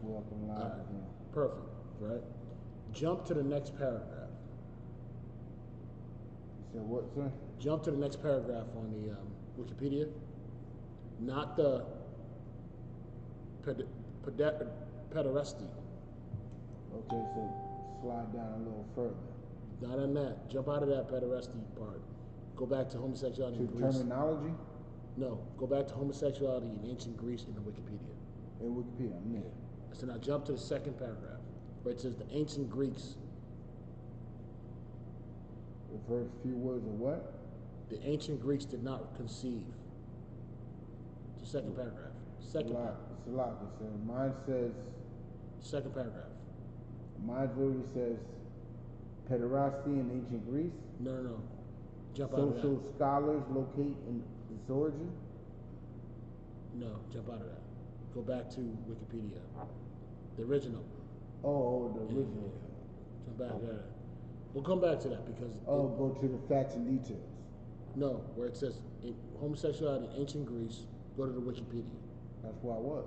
we're up in line again. Perfect, right? Jump to the next paragraph. You said what, sir? Jump to the next paragraph on the Wikipedia. Not the pederasty. Okay, so slide down a little further. Not on that. Jump out of that pederasty part. Go back to homosexuality in To Greece. terminology? No, go back to homosexuality in ancient Greece in the Wikipedia. In Wikipedia, I'm there. So now jump to the second paragraph, where it says the ancient Greeks. The first few words of what? The ancient Greeks did not conceive. The second paragraph. Second paragraph. Salaki says, mine says, Second paragraph. mine literally says, pederasty in ancient Greece. No, no, no. Jump out of that. Social scholars locate in its origin. No, jump out of that. Go back to Wikipedia. The original. Oh, the original. Yeah. Jump back to that. We'll come back to that because... go to the facts and details. No, where it says homosexuality in ancient Greece, go to the Wikipedia. That's where I was.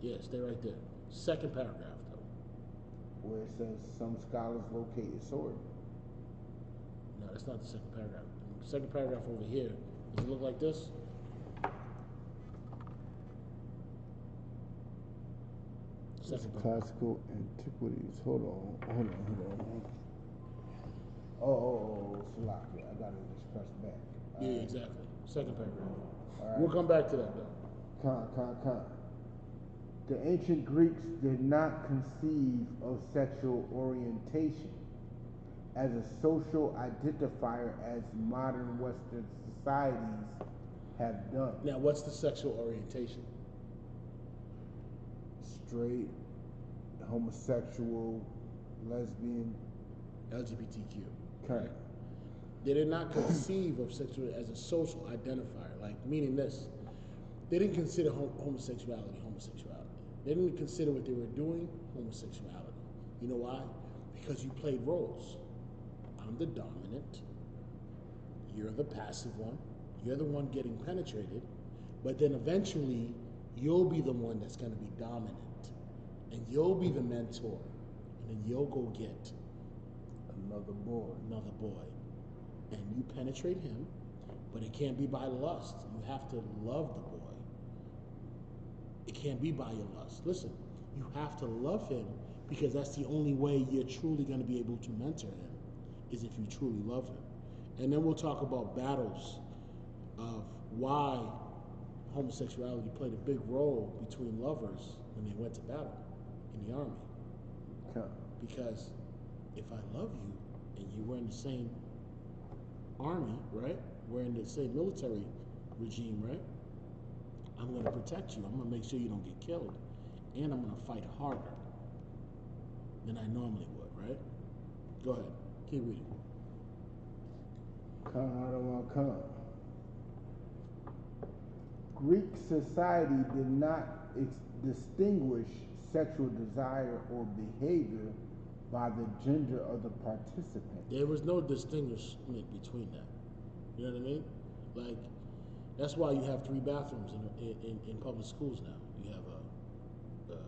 Yeah, stay right there. Second paragraph, though. Where it says some scholars locate its origin. No, that's not the second paragraph. The second paragraph over here, does it look like this? Second paragraph. Classical antiquities. Hold on. Oh, Salaki. I got to just press back. Yeah, exactly. Second paragraph. All right. We'll come back to that, though. Con. The ancient Greeks did not conceive of sexual orientation as a social identifier as modern Western societies have done. Now, what's the sexual orientation? Straight, homosexual, lesbian, LGBTQ. Correct. They did not conceive of sexuality as a social identifier, like meaning this. They didn't consider homosexuality. They didn't consider what they were doing homosexuality. You know why? Because you played roles. I'm the dominant. You're the passive one. You're the one getting penetrated. But then eventually, you'll be the one that's going to be dominant. And you'll be the mentor. And then you'll go get another boy. And you penetrate him, but it can't be by lust. You have to love the boy. It can't be by your lust. Listen, you have to love him because that's the only way you're truly going to be able to mentor him, is if you truly love him. And then we'll talk about battles of why homosexuality played a big role between lovers when they went to battle in the army. Okay. Because if I love you and you were in the same army, right? We're in the same military regime, right? I'm going to protect you. I'm going to make sure you don't get killed. And I'm going to fight harder than I normally would, right? Go ahead. Keep reading. I don't want to come. Greek society did not distinguish sexual desire or behavior by the gender of the participant. There was no distinguishment between that. You know what I mean? Like, that's why you have 3 bathrooms in public schools now. You have a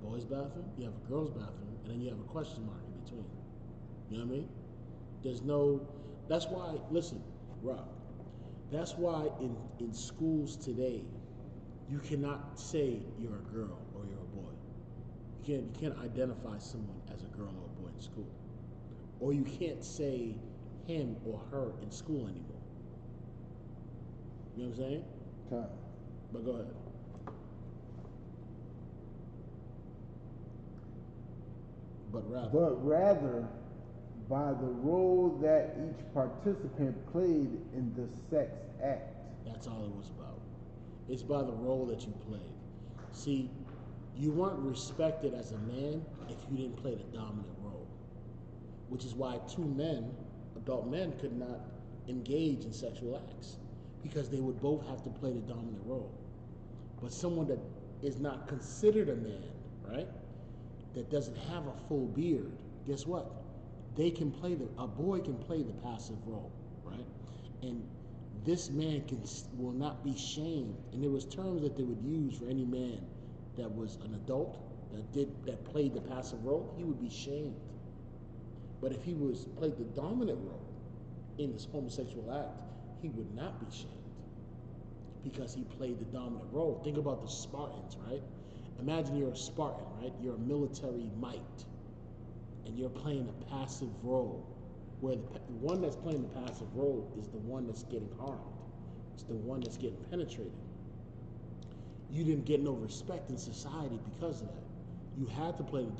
boys' bathroom, you have a girls' bathroom, and then you have a question mark in between. You know what I mean? That's why, listen, Rob, that's why in schools today, you cannot say you're a girl or you're a boy. You can't identify someone as a girl or a boy in school. Or you can't say him or her in school anymore. You know what I'm saying? Okay. But go ahead. But rather by the role that each participant played in the sex act. That's all it was about. It's by the role that you played. See, you weren't respected as a man if you didn't play the dominant role, which is why 2 men, adult men, could not engage in sexual acts because they would both have to play the dominant role. But someone that is not considered a man, right, that doesn't have a full beard, guess what? A boy can play the passive role, right? And this man will not be shamed. And there was terms that they would use for any man that was an adult that played the passive role, he would be shamed. But if he played the dominant role in this homosexual act, he would not be shamed because he played the dominant role. Think about the Spartans, right? Imagine you're a Spartan, right? You're a military might, and you're playing a passive role, where the one that's playing the passive role is the one that's getting harmed. It's the one that's getting penetrated. You didn't get no respect in society because of that. You had to play the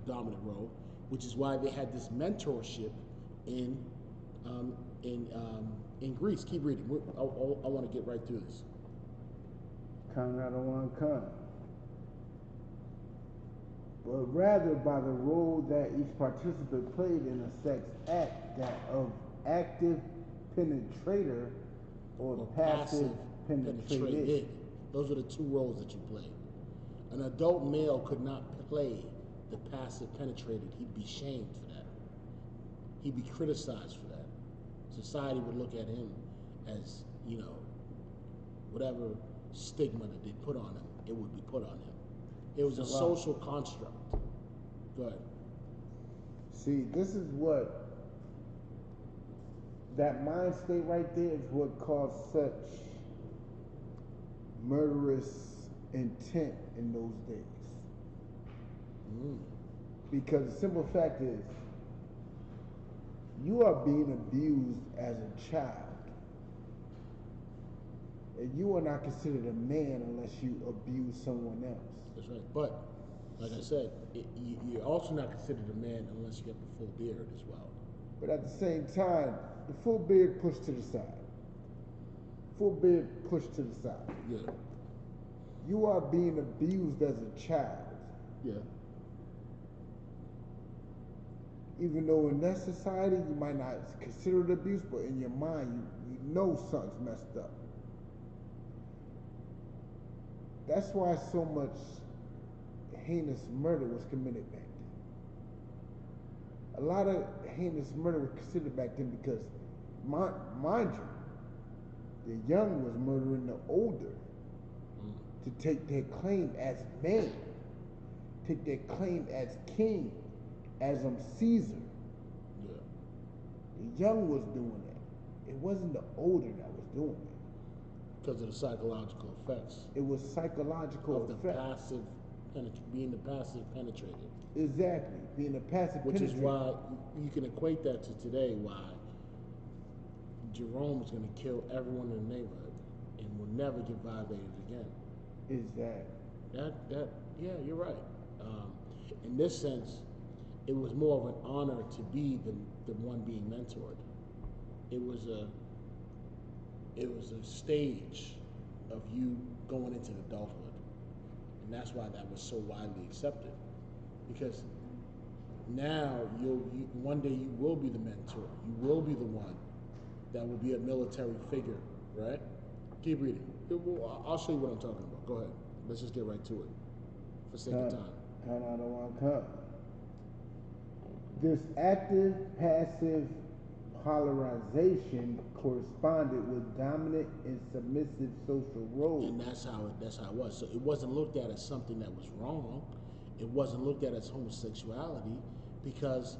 dominant role, which is why they had this mentorship in Greece. Keep reading. I want to get right through this. Count out of one count. But rather by the role that each participant played in a sex act, that of active penetrator or passive penetrated. Those are the two roles that you play. An adult male could not play the passive penetrated. He'd be shamed for that. He'd be criticized for that. Society would look at him as, whatever stigma that they put on him, it would be put on him. It was a social construct. Go ahead. See, this is what, that mind state right there is what caused such murderous intent in those days. Because the simple fact is, you are being abused as a child. And you are not considered a man unless you abuse someone else. That's right. But, like I said, you're also not considered a man unless you get the full beard as well. But at the same time, the full beard pushed to the side. Full beard pushed to the side. Yeah. You are being abused as a child. Yeah. Even though in that society you might not consider it abuse, but in your mind you know something's messed up. That's why so much heinous murder was committed back then. A lot of heinous murder was considered back then because, mind you, the young was murdering the older to take their claim as man, take their claim as king, as Caesar. Yeah. The young was doing that. It wasn't the older that was doing it. Because of the psychological effects. It was psychological of effects. Being the passive penetrated. Exactly, being a passive Which penetrator. is why you can equate that to today, why Jerome is going to kill everyone in the neighborhood and will never get violated again. Is that? Yeah, you're right. In this sense, it was more of an honor to be the one being mentored. It was a stage of you going into adulthood. And that's why that was so widely accepted. Because now one day you will be the mentor. You will be the one that will be a military figure, right? Keep reading. I'll show you what I'm talking about. Go ahead. Let's just get right to it for sake of time. Count out of one count. This active passive polarization corresponded with dominant and submissive social roles. And that's how it was. So it wasn't looked at as something that was wrong. It wasn't looked at as homosexuality because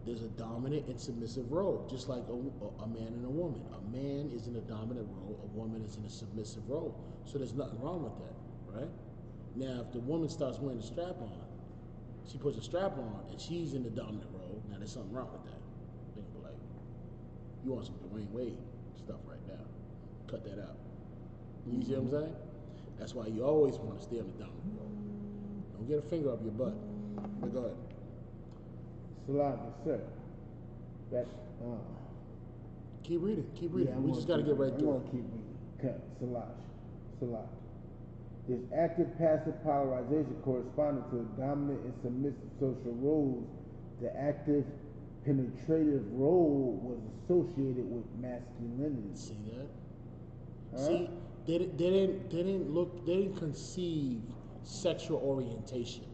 there's a dominant and submissive role, just like a man and a woman. A man is in a dominant role, a woman is in a submissive role. So there's nothing wrong with that, right? Now, if the woman starts wearing a strap on, she puts a strap on and she's in the dominant role, now there's something wrong with that. They can be like, you want some Dwayne Wade stuff right now. Cut that out. You see what I'm saying? That's why you always want to stay on the dominant role. Don't get a finger up your butt. But go ahead. Salami, sir. Keep reading. Yeah, we just got to get right through it. I'm going to keep reading. Salash. This active passive polarization corresponded to a dominant and submissive social roles. The active penetrative role was associated with masculinity. See that? Huh? See, they didn't conceive sexual orientation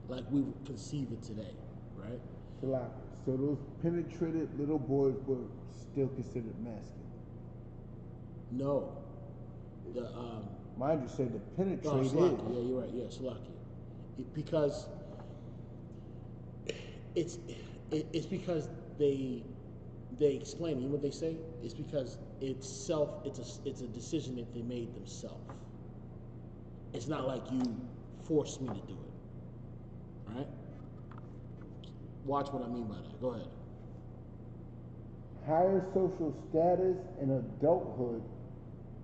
like we would conceive it today, right? So those penetrated little boys were still considered masculine. No. Mind you, say the penetrated. Slaki. Yeah, you're right. Yeah, Slaki. Because It's it's because they explain. You know what they say? It's because it's self. It's a decision that they made themselves. It's not like you forced me to do it. Right? Watch what I mean by that. Go ahead. Higher social status in adulthood,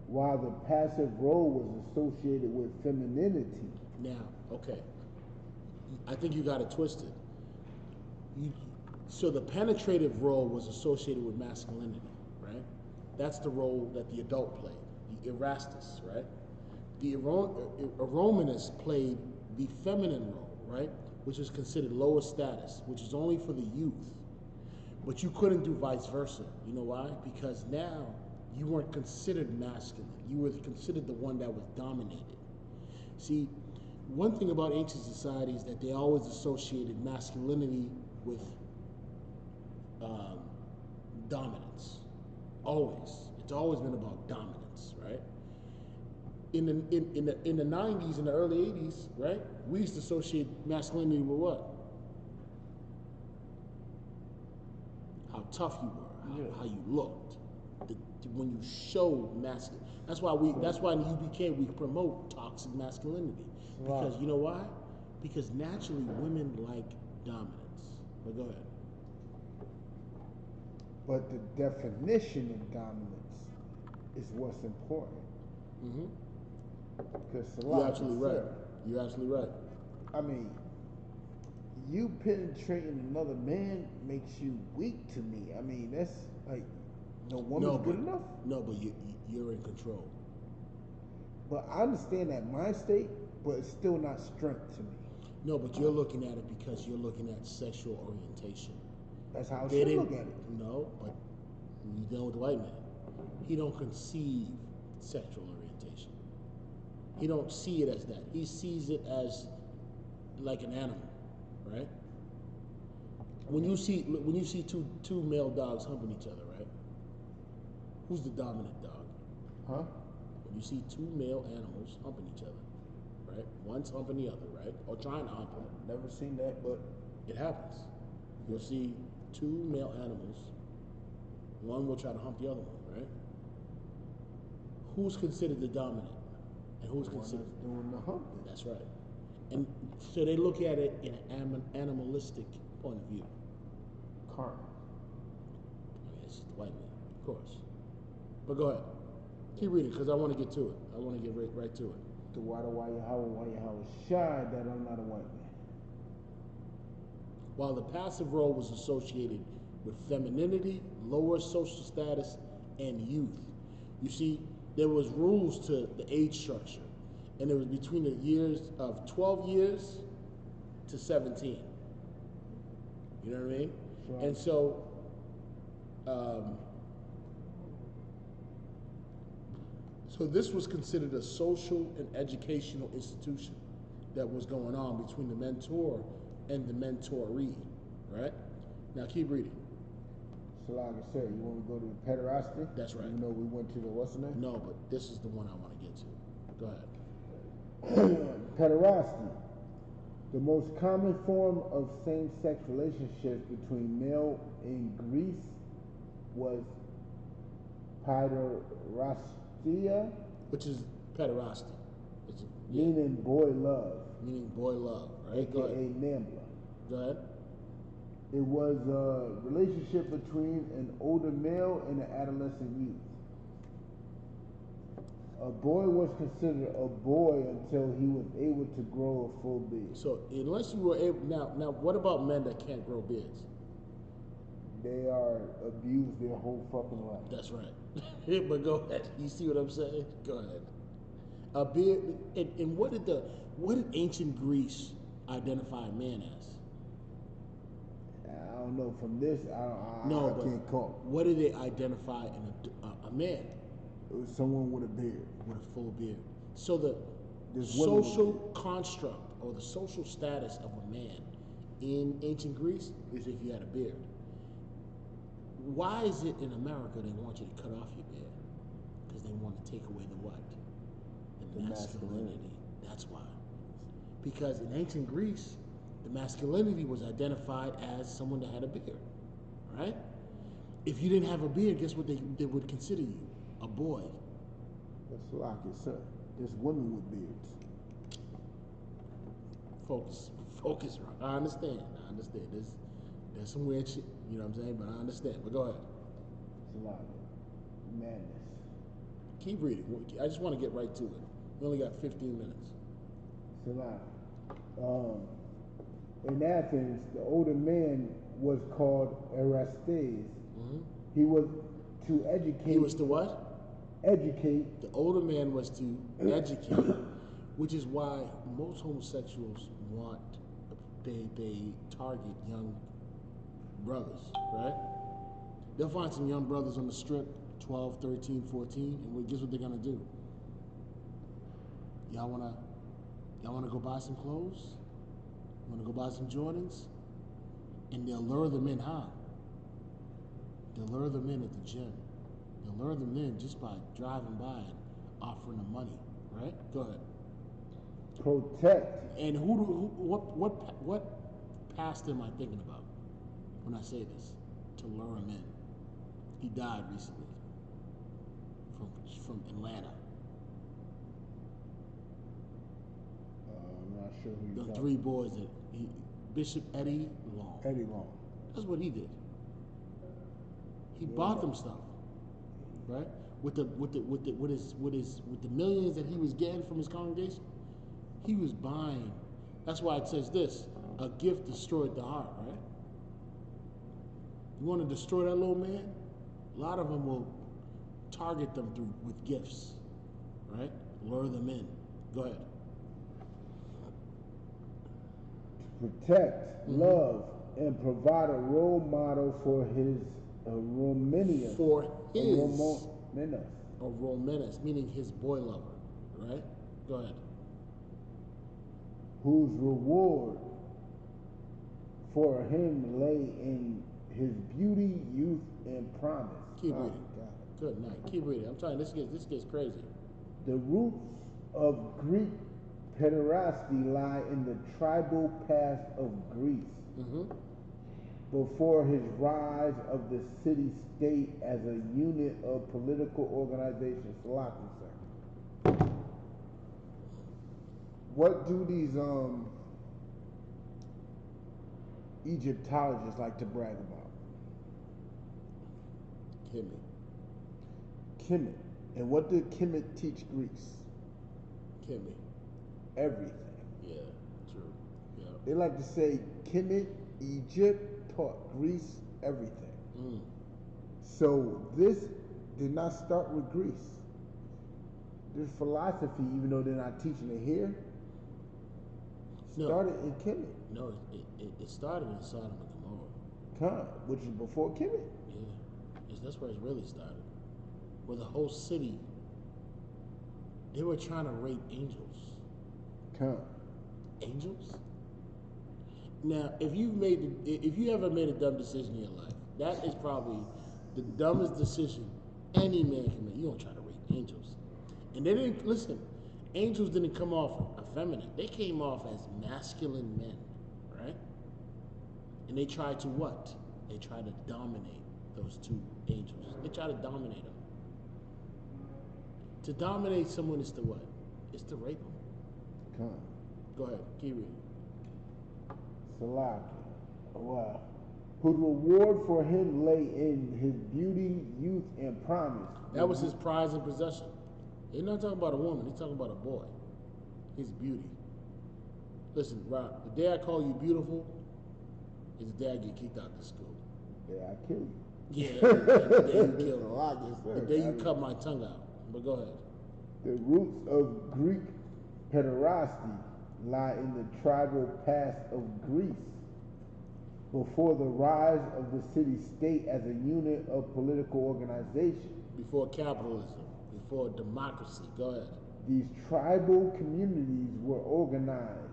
while the passive role was associated with femininity. Now, okay. I think you got it twisted. You, so the penetrative role was associated with masculinity, right? That's the role that the adult played, the Erastus, right? The Romanus played the feminine role, right? Which is considered lower status, which is only for the youth. But you couldn't do vice versa. You know why? Because now you weren't considered masculine. You were considered the one that was dominated. See, one thing about ancient society is that they always associated masculinity with dominance. Always. It's always been about dominance, right? In the 90s and the early 80s, right? We used to associate masculinity with what? How tough you were, how you looked, when you showed masculine. That's why in UBK we promote toxic masculinity. Because you know why? Because naturally women like dominance. But go ahead. But the definition of dominance is what's important. Mm-hmm. Because You're absolutely right. You're absolutely right. I mean, you penetrating another man makes you weak to me. I mean, that's like, no woman's good enough? No, but you're in control. But I understand that mind state, but it's still not strength to me. No, but you're looking at it because you're looking at sexual orientation. That's how I should look at it. No, but you deal with the white man. He don't conceive sexual orientation. He don't see it as that. He sees it as like an animal, right? When you see two male dogs humping each other, right? Who's the dominant dog? Huh? When you see two male animals humping each other, right? One's humping the other, right? Or trying to hump it. Never seen that, but it happens. You'll see two male animals. One will try to hump the other one, right? Who's considered the dominant? And who's considered doing the humping? That's right. And so they look at it in an animalistic point of view. Carnal. It's the white man, of course. But go ahead. Keep reading, because I want to get to it. I want to get right to it. The why you shy that I'm not a white man. While the passive role was associated with femininity, lower social status, and youth. You see, there was rules to the age structure, and it was between the years of 12 years to 17. You know what I mean? Sure. And so, so this was considered a social and educational institution that was going on between the mentor and the mentoree, right? Now keep reading. So like I said, you want to go to the pederasty? That's right. You know we went to the what's the name? No, but this is the one I want to get to. Go ahead. Pederasty. The most common form of same-sex relationships between male in Greece was pederastia, which is pederasty. Meaning boy love. Meaning boy love, right? AKA NAMBLA. Go ahead. It was a relationship between an older male and an adolescent youth. A boy was considered a boy until he was able to grow a full beard. So unless you were able, now what about men that can't grow beards? They are abused their whole fucking life. That's right. But go ahead. You see what I'm saying? Go ahead. A beard, and what did ancient Greece identify a man as? I don't know. From this, I can't call. What did they identify in a man? It was someone with a beard. With a full beard. So the social construct or the social status of a man in ancient Greece is if you had a beard. Why is it in America they want you to cut off your beard? Because they want to take away the what? The masculinity. That's why. Because in ancient Greece, The masculinity was identified as someone that had a beard, right? If you didn't have a beard, guess what they would consider you? A boy. That's like it, sir. There's women with beards. Focus. I understand. There's some weird shit. You know what I'm saying? But I understand. But go ahead. It's a lot of madness. Keep reading. I just want to get right to it. We only got 15 minutes. It's a lot. In Athens, the older man was called Erastes. Mm-hmm. He was to educate. He was to what? Educate. The older man was to educate, which is why most homosexuals want, they target young brothers, right? They'll find some young brothers on the strip, 12, 13, 14, and guess what they're gonna do? Y'all wanna go buy some clothes? Wanna go buy some Jordans? And they'll lure them in how? They'll lure them in at the gym. They'll lure them in just by driving by and offering them money, right? Go ahead. Protect. And what pastor am I thinking about when I say this? To lure him in. He died recently from Atlanta. I'm not sure who you're The talking. three boys Bishop Eddie Long. Eddie Long. That's what he did. He bought them stuff, right? With the millions that he was getting from his congregation, he was buying. That's why it says this: a gift destroyed the heart, right? You want to destroy that little man? A lot of them will target them with gifts, right? Lure them in. Go ahead. Protect, love, and provide a role model for his Romanius. For his Romanus, meaning his boy lover, right? Go ahead. Whose reward for him lay in his beauty, youth, and promise. Keep reading. Good night. Keep reading. I'm telling you, this gets crazy. The roots of Greek pederasty lie in the tribal past of Greece. Mm-hmm. Before his rise of the city-state as a unit of political organization. Salaki, sir. What do these Egyptologists like to brag about? Kemet. And what did Kemet teach Greece? Kemet. Everything. Yeah, true. Yeah. They like to say Kemet, Egypt, taught Greece everything. Mm. So this did not start with Greece. This philosophy, even though they're not teaching it here, started in Kemet. No, it started in Sodom and Gomorrah. Which is before Kemet. Yeah, that's where it really started. Where the whole city, they were trying to rape angels. Angels? Now, if you ever made a dumb decision in your life, that is probably the dumbest decision any man can make. You don't try to rape angels. And they didn't, listen, angels didn't come off effeminate. They came off as masculine men, right? And they tried to what? They tried to dominate those two angels. They tried to dominate them. To dominate someone is to what? It's to rape them. Go ahead, keep reading. Salaki. Wow. Whose reward for him lay in his beauty, youth, and promise. That was his prize and possession. He's not talking about a woman, he's talking about a boy. His beauty. Listen, Rob, the day I call you beautiful is the day I get kicked out of school. The day I kill you. Yeah, the day you kill me. The day you cut my tongue out. But go ahead. The roots of Greek pederasty lie in the tribal past of Greece, before the rise of the city-state as a unit of political organization. Before capitalism, before democracy. Go ahead. These tribal communities were organized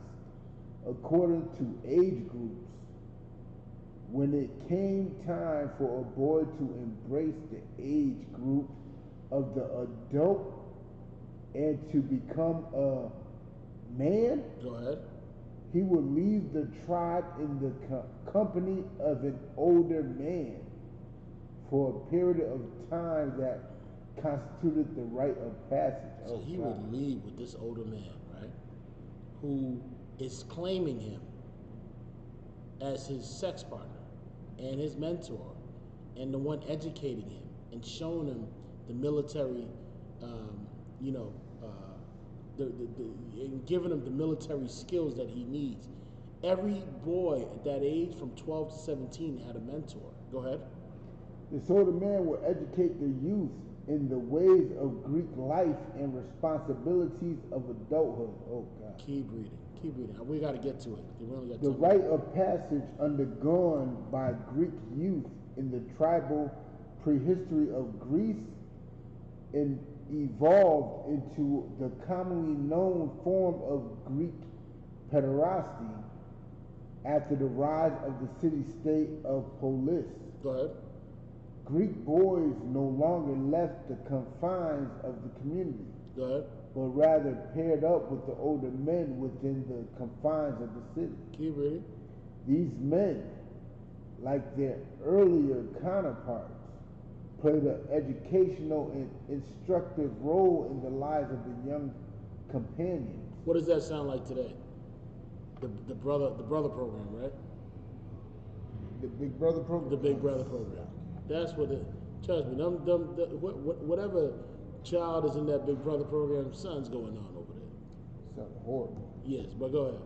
according to age groups. When it came time for a boy to embrace the age group of the adult and to become a man, go ahead, he would leave the tribe in the company of an older man for a period of time that constituted the rite of passage. So he would leave with this older man, right? Who is claiming him as his sex partner and his mentor and the one educating him and showing him the military, you know, and giving him the military skills that he needs. Every boy at that age from 12 to 17 had a mentor. Go ahead. This older man will educate the youth in the ways of Greek life and responsibilities of adulthood. Oh, God. Keep reading. Keep reading. We got to get to it. We only got the rite of passage undergone by Greek youth in the tribal prehistory of Greece and evolved into the commonly known form of Greek pederasty after the rise of the city-state of Polis. Go ahead. Greek boys no longer left the confines of the community, Go ahead. but rather paired up with the older men within the confines of the city. Keep reading. These men, like their earlier counterparts, played an educational and instructive role in the lives of the young companions. What does that sound like today? The brother program, right? The Big Brother program? The Big Brother program. That's what it, trust me, whatever child is in that Big Brother program, something's going on over there. Something horrible. Yes, but go ahead.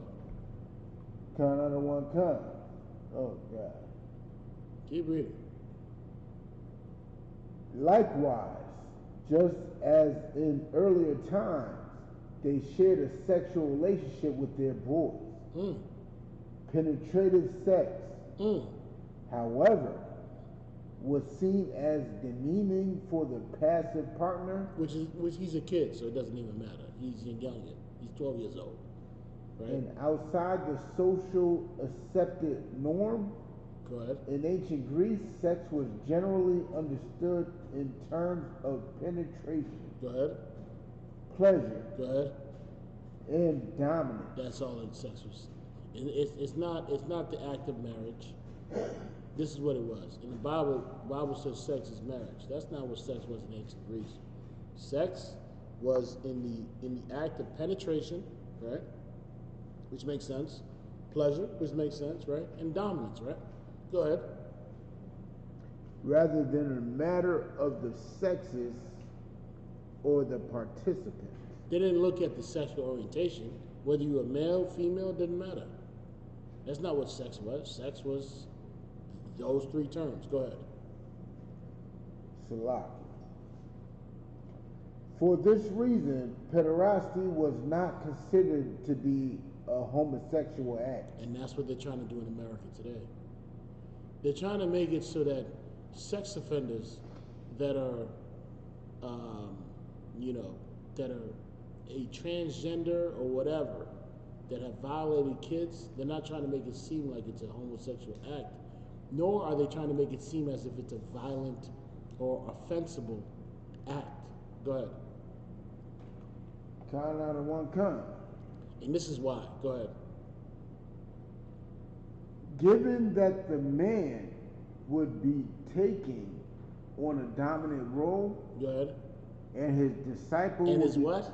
Kind out of one kind. Oh, God. Keep reading. Likewise, just as in earlier times, they shared a sexual relationship with their boys. Penetrative sex, however, was seen as demeaning for the passive partner. Which he's a kid, so it doesn't even matter. He's young. He's 12 years old. Right? And outside the social accepted norm, go ahead. In ancient Greece, sex was generally understood in terms of penetration. Go ahead. Pleasure. Go ahead. And dominance. That's all that sex was. It's not the act of marriage. This is what it was. In the Bible says sex is marriage. That's not what sex was in ancient Greece. Sex was in the act of penetration, right? Which makes sense. Pleasure, which makes sense, right? And dominance, right? Go ahead. Rather than a matter of the sexes or the participants. They didn't look at the sexual orientation. Whether you were male, female, didn't matter. That's not what sex was. Sex was those three terms. Go ahead. Salaki. For this reason, pederasty was not considered to be a homosexual act. And that's what they're trying to do in America today. They're trying to make it so that sex offenders that are, that are a transgender or whatever, that have violated kids, they're not trying to make it seem like it's a homosexual act, nor are they trying to make it seem as if it's a violent or offensible act. Go ahead. Kind out of one kind. And this is why. Go ahead. Given that the man would be taking on a dominant role, go ahead, and his disciple and his what?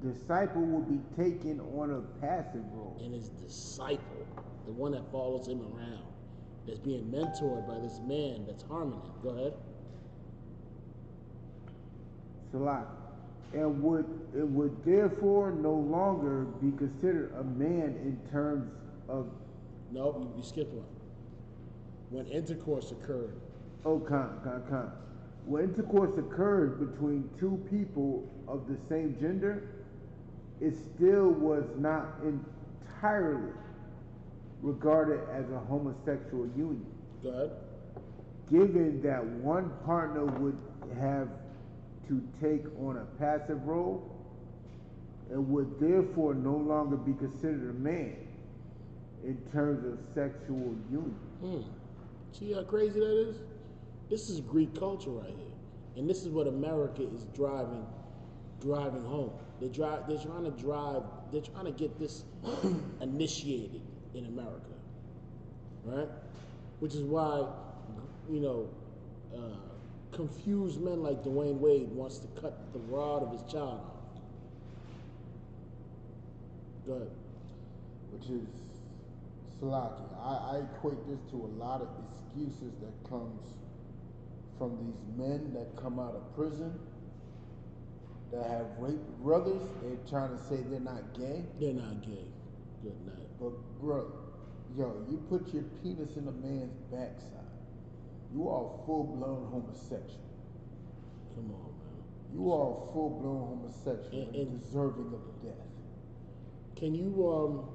Disciple will be taken on a passive role. And his disciple, the one that follows him around, that's being mentored by this man that's harming him. Go ahead. Salat. And would therefore no longer be considered a man in terms of... No, you skipped one. When intercourse occurred. Oh, con. When intercourse occurs between two people of the same gender, it still was not entirely regarded as a homosexual union. Go ahead. Given that one partner would have to take on a passive role and would therefore no longer be considered a man in terms of sexual union. See how crazy that is? This is Greek culture right here. And this is what America is driving home. They're trying to get this initiated in America, right? Which is why, you know, confused men like Dwayne Wade wants to cut the rod of his child off. Go ahead. Which is Salaki. I equate this to a lot of excuses that comes from these men that come out of prison that have raped brothers. They're trying to say they're not gay. They're not gay. Good night. But bro, yo, you put your penis in a man's backside. You are full-blown homosexual. Come on, man. You are full-blown homosexual and deserving of death. Can you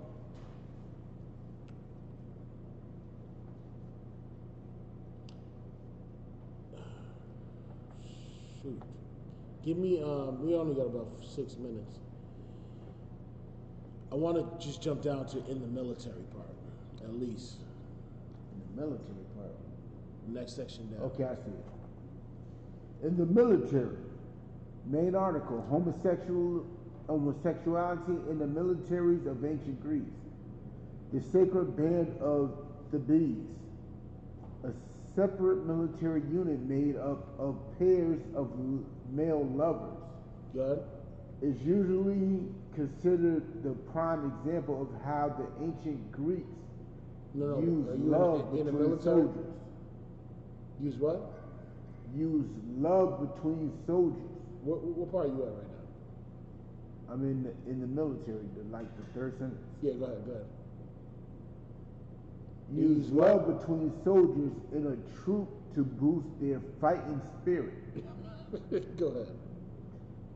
shoot? Give me we only got about 6 minutes. I want to just jump down to in the military part, at least. In the military part. Next section down. Okay, I see it. In the military, main article, homosexuality in the militaries of ancient Greece. The sacred band of the bees, a separate military unit made up of pairs of male lovers. Good. Is usually considered the prime example of how the ancient Greeks used love between soldiers. Use what? Use love between soldiers. What part are you at right now? I'm in the military, like the third sentence. Yeah, go ahead. Use love between soldiers in a troop to boost their fighting spirit. Go ahead.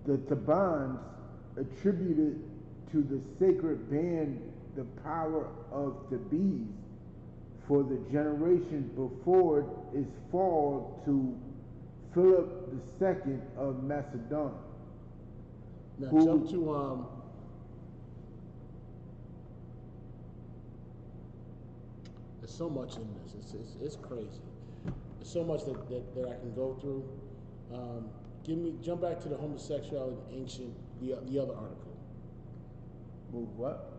The Thebans attributed to the sacred band the power of the bees for the generation before its fall to Philip II of Macedon. Now jump to there's so much in this. It's crazy. There's so much that I can go through. Jump back to the homosexuality ancient, the other article. Move what?